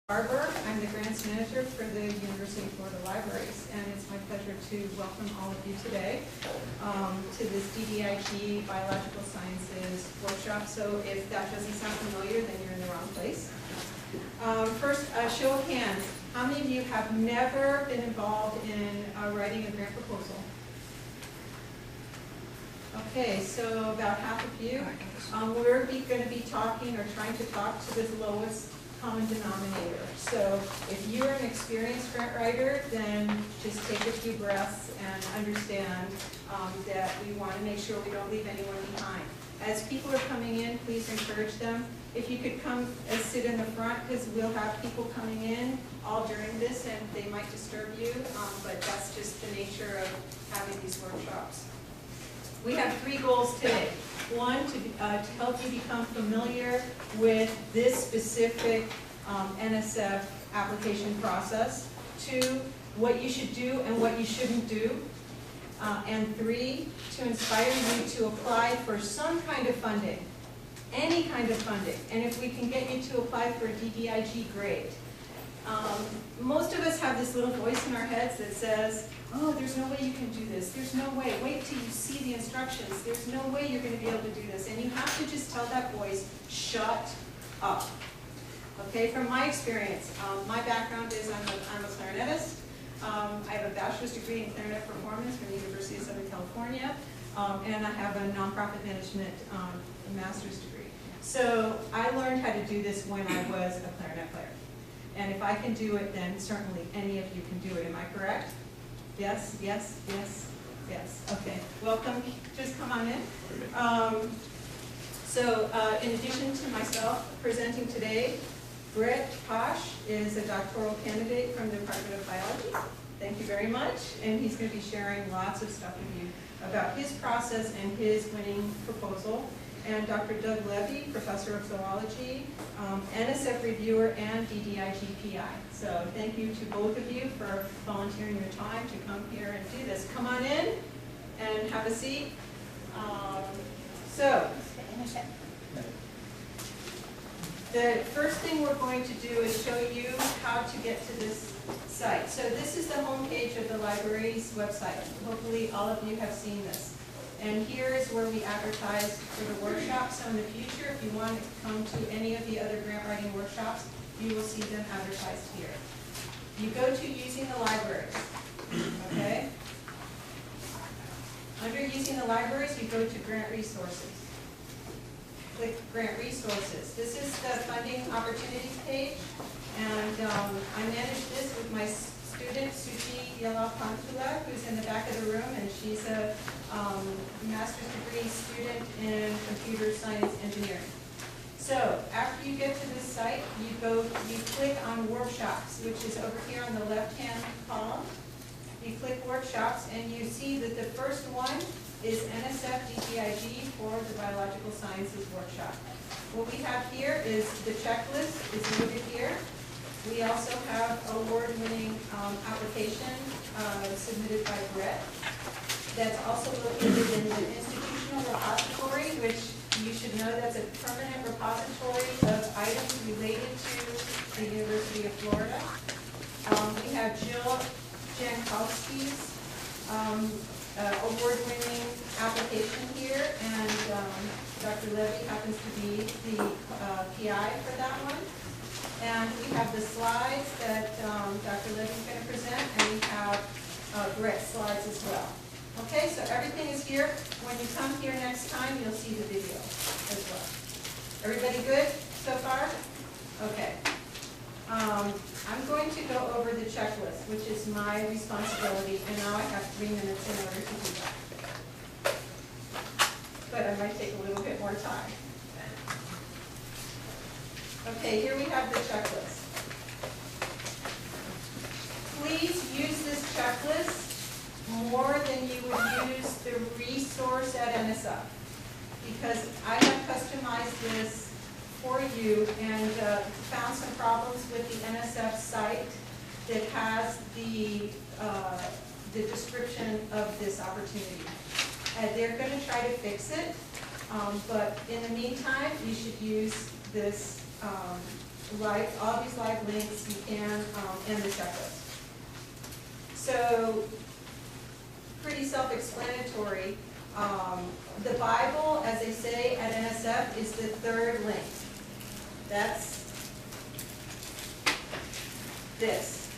Barber. I'm the grants manager for the University of Florida Libraries, and it's my pleasure to welcome all of you today to this DDIG Biological Sciences workshop. So if that doesn't sound familiar, then you're in the wrong place. First, show of hands. How many of you have never been involved in writing a grant proposal? Okay, so about half of you. We're going to be talking or trying to talk to the lowest common denominator. So if you're an experienced grant writer, then just take a few breaths and understand that we want to make sure we don't leave anyone behind. As people are coming in, please encourage them. If you could come and sit in the front, because we'll have people coming in all during this and they might disturb you, but that's just the nature of having these workshops. We have 3 goals today. 1, to help you become familiar with this specific NSF application process. 2, what you should do and what you shouldn't do. And 3, to inspire you to apply for some kind of funding, any kind of funding. And if we can get you to apply for DDIG, great. Most of us have this little voice in our heads that says, oh, there's no way you can do this. There's no way. Wait till you see the instructions. There's no way you're going to be able to do this. And you have to just tell that voice, shut up. Okay, from my experience, my background is I'm a clarinetist. I have a bachelor's degree in clarinet performance from the University of Southern California, and I have a nonprofit management master's degree. So I learned how to do this when I was a clarinet player. And if I can do it, then certainly any of you can do it. Am I correct? Yes, yes, yes, yes. Okay, welcome. Just come on in. In addition to myself presenting today, Brett Posh is a doctoral candidate from the Department of Biology. Thank you very much. And he's going to be sharing lots of stuff with you about his process and his winning proposal. And Dr. Doug Levy, professor of zoology, NSF reviewer, and DDIG PI. So thank you to both of you for volunteering your time to come here and do this. Come on in and have a seat. The first thing we're going to do is show you how to get to this site. So this is the home page of the library's website. Hopefully all of you have seen this. And here is where we advertise for the workshop. So in the future, if you want to come to any of the other grant writing workshops, you will see them advertised here. You go to using the libraries, okay? Under using the libraries, you go to grant resources. Click grant resources. This is the funding opportunities page. And I manage this with my student, Suchi Yelapantula, who's in the back of the room, and she's a master's degree student in computer science engineering. So after you get to this site, you click on workshops, which is over here on the left-hand column. You click workshops, and you see that the first one is NSF DDIG for the Biological Sciences workshop. What we have here is the checklist is noted here. We also have award-winning application submitted by Brett. That's also located in the institutional repository, which you should know that's a permanent repository of items related to the University of Florida. We have Jill Jankowski's award-winning application here, and Dr. Levy happens to be the PI for that one. And we have the slides that Dr. Levy is going to present, and we have Brett's slides as well. Okay, so everything is here. When you come here next time, you'll see the video as well. Everybody good so far? Okay. I'm going to go over the checklist, which is my responsibility, and now I have 3 minutes in order to do that. But I might take a little bit more time. Okay, here we have the checklist. Please use this checklist more than you would use the resource at NSF, because I have customized this for you and found some problems with the NSF site that has the description of this opportunity. They're going to try to fix it, but in the meantime, you should use this all these live links you can, and the checklist. So, pretty self-explanatory. The Bible, as they say at NSF, is the third link. That's this.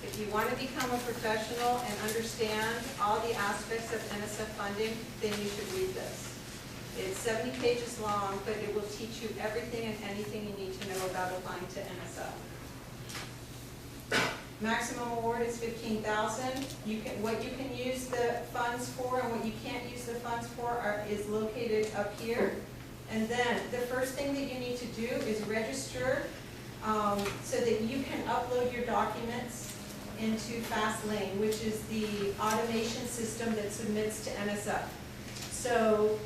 If you want to become a professional and understand all the aspects of NSF funding, then you should read this. It's 70 pages long, but it will teach you everything and anything you need to know about applying to NSF. Maximum award is $15,000. What you can use the funds for and what you can't use the funds for is located up here. And then the first thing that you need to do is register so that you can upload your documents into FastLane, which is the automation system that submits to NSF. So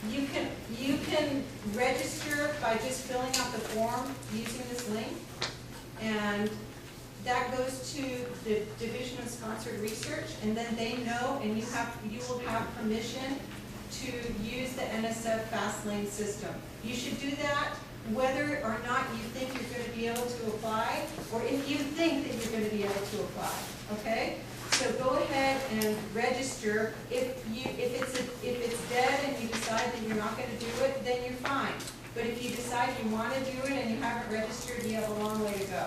you can register by just filling out the form using this link, and that goes to the Division of Sponsored Research, and then they know, and you will have permission to use the NSF FastLane system. You should do that whether or not you think you're going to be able to apply, or if you think that you're going to be able to apply. Okay? So go ahead and register. If it's dead and you decide that you're not going to do it, then you're fine. But if you decide you want to do it and you haven't registered, you have a long way to go.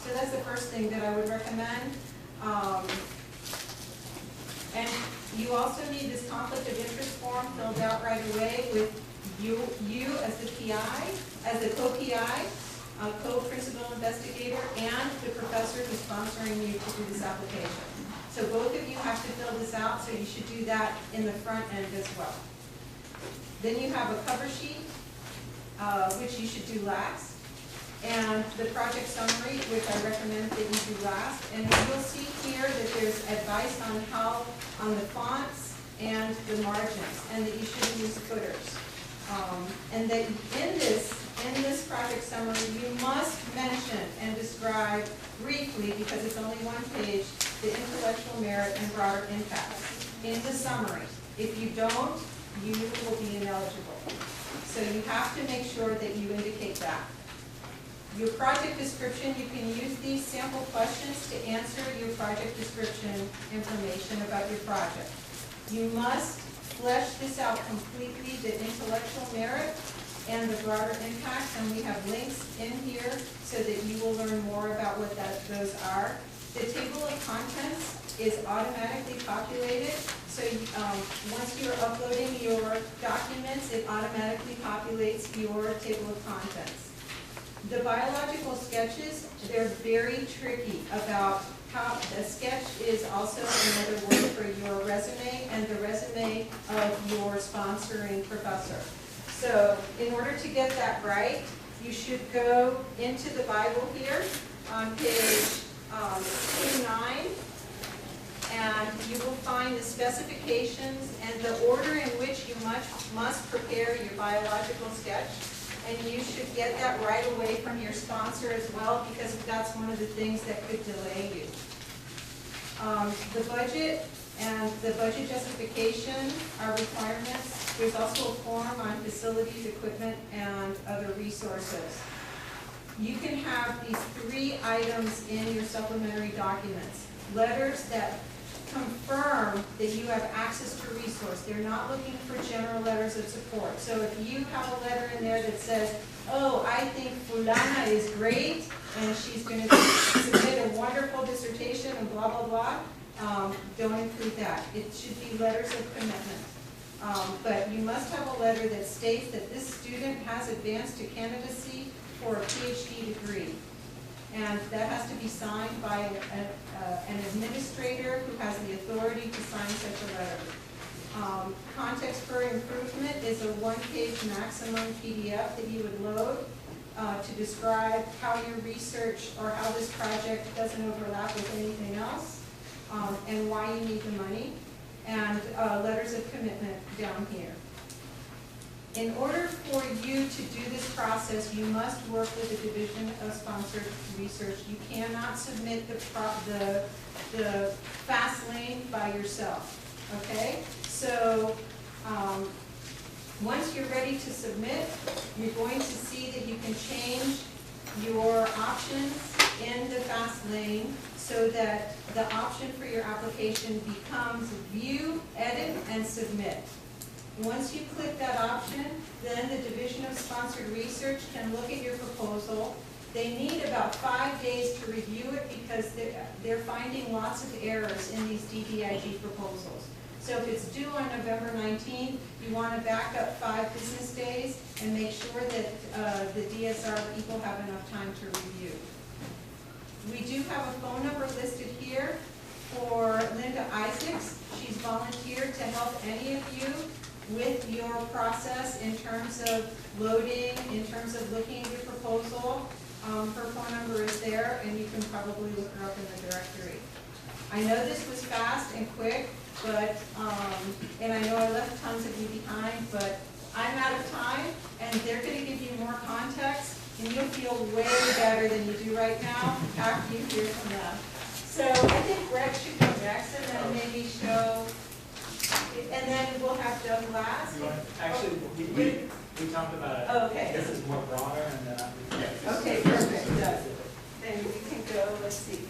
So that's the first thing that I would recommend. And you also need this conflict of interest form filled out right away with you as the PI, as the co-PI, co-principal investigator, and the professor who's sponsoring you to do this application. So both of you have to fill this out, so you should do that in the front end as well. Then you have a cover sheet, which you should do last. And the project summary, which I recommend that you do last. And you'll see here that there's advice on the fonts and the margins, and that you shouldn't use footers. And that in this project summary, you must mention and describe briefly, because it's only one page, the intellectual merit and broader impact in the summary. If you don't, you will be ineligible. So you have to make sure that you indicate that. Your project description, you can use these sample questions to answer your project description information about your project. You must flesh this out completely, the intellectual merit and the broader impact, and we have links in here so that you will learn more about what those are. The table of contents is automatically populated, so once you're uploading your documents, it automatically populates your table of contents. The biological sketches, they're very tricky about how the sketch is also another word for your resume and the resume of your sponsoring professor. So in order to get that right, you should go into the Bible here on page 29, and you will find the specifications and the order in which you must prepare your biological sketch. And you should get that right away from your sponsor as well, because that's one of the things that could delay you. The budget and the budget justification are requirements. There's also a form on facilities, equipment, and other resources. You can have these 3 items in your supplementary documents. Letters that confirm that you have access to resource. They're not looking for general letters of support. So if you have a letter in there that says, oh, I think Fulana is great, and she's going to submit a wonderful dissertation and blah, blah, blah, don't include that. It should be letters of commitment. But you must have a letter that states that this student has advanced to candidacy for a PhD degree. And that has to be signed by an administrator who has the authority to sign such a letter. Context for improvement is a 1-page maximum PDF that you would load to describe how your research or how this project doesn't overlap with anything else, and why you need the money, and letters of commitment down here. In order for you to do this process, you must work with the Division of Sponsored Research. You cannot submit the FastLane by yourself, okay? So once you're ready to submit, you're going to see that you can change your options in the fast lane so that the option for your application becomes view, edit, and submit. Once you click that option, then the Division of Sponsored Research can look at your proposal. They need about 5 days to review it because they're finding lots of errors in these DDIG proposals. So if it's due on November 19th, you want to back up 5 business days and make sure that the DSR people have enough time to review. We do have a phone number listed here for Linda Isaacs. She's volunteered to help any of you with your process in terms of loading, in terms of looking at your proposal. Her phone number is there, and you can probably look her up in the directory. I know this was fast and quick, but, and I know I left tons of you behind, but I'm out of time, and they're going to give you more context, and you'll feel way better than you do right now after you hear from them. So I think Greg should go next, and then maybe show, and then we'll have Doug last. Actually, we talked about it. Oh, okay. This is more broader, and then Okay, perfect. Doug. Then we can go, let's see.